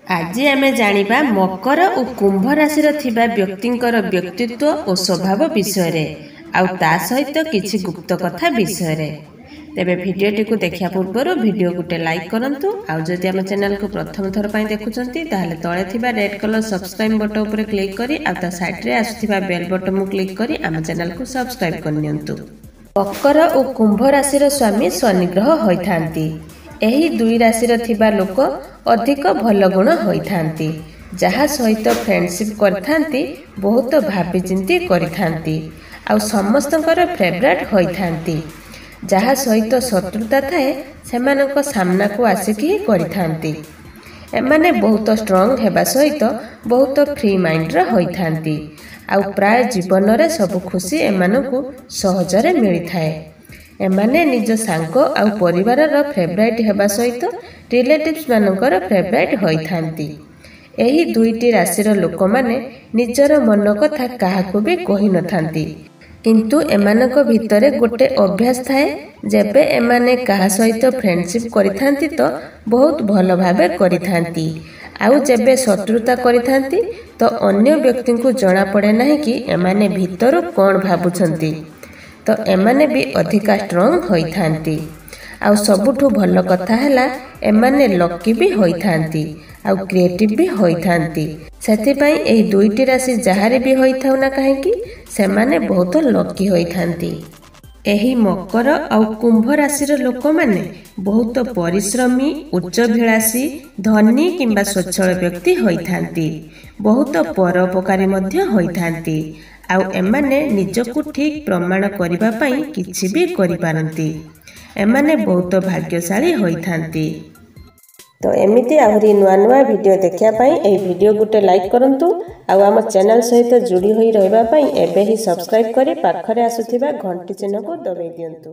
आज आमे जानिबा मकर और कुंभ राशि व्यक्तिंकर व्यक्तित्व और स्वभाव विषय रे आउ ता सहित किछि गुप्त कथा विषय रे। तेबे भिडियोटी को देखिया पूर्व भिडियो गुटे लाइक करंतु आउ जदि आम चैनल को प्रथम थर पई देखुचंती ताहाले तळे थिबा रेड कलर सब्सक्राइब बटन ऊपर क्लिक करी आ ता साइड रे आसुथिबा बेल बटन को क्लिक करी आम चैनल को सब्सक्राइब करनियंतु। मकर और कुंभ राशि स्वामी शनि ग्रह होइथांती। एही दुई राशि थिबा लोक अधिक भल गुण होइथांती, जहा सहित फ्रेंडशिप करथांती बहुत भाबी चिंती करथांती आउ समस्तकर फेवरेट होइथांती। जहा सहित शत्रुता थाए सेमानक सामना को आसिकी करथांती। एमाने बहुत स्ट्रांग हेबा सहित बहुत फ्री माइंड रे होइथांती आउ प्राय जीवन रे सब खुशी एमानकु सहजरे मिली थाए। एमाने निज सांग आउ परिवार फेवरेट हेबा सहित रिलेटिव्स मानकर फेवरेट होइथांती। एही दुईटी राशिर लोक माने निजर मन कथा काहाकु भी कहि नथांती, किंतु एमानक भितरे गोटे अभ्यास थाए जेबे एमाने काहा सहित फ्रेंडशिप करिथांती तो बहुत भल भाबे करिथांती आउ जेबे शत्रुता करिथांती तो अन्य व्यक्ति को जणा पड़े नाही कि एमाने भितरु कोन भाबुछंती, तो एमाने भी अधिका स्ट्रांग होइथांती। आउ सबुठु भल कथा हैला एमाने लकी भी होइथांती आउ क्रिएटिव भी होइथांती। सेथिपाई एही दुईटी राशि जहारे भी होइथाउ ना काहेकि सेमाने बहुत लकी होइथांती। एही मकर आउ कुंभ राशिर लोक माने बहुत परिश्रमी, उच्चभिलाषी, धनी किंबा स्वच्छल व्यक्ति होइथांती। बहुत परोपकारी मध्य होइथांती आउ एमाने निजकु ठीक प्रमाण करिबा पई किछि भी करि पारंती। एमाने बहुत भाग्यशाली होइथांती। तो एमिति आहुरी नुआ नुआ वीडियो देखिया पई एही वीडियो गुटे लाइक करंतु आउ आम चैनल सहित जुड़ी होई रहबा पई एबे ही सब्सक्राइब करी पाखरे आसुथिबा घंटी चिन्ह को दबाई दियंतु।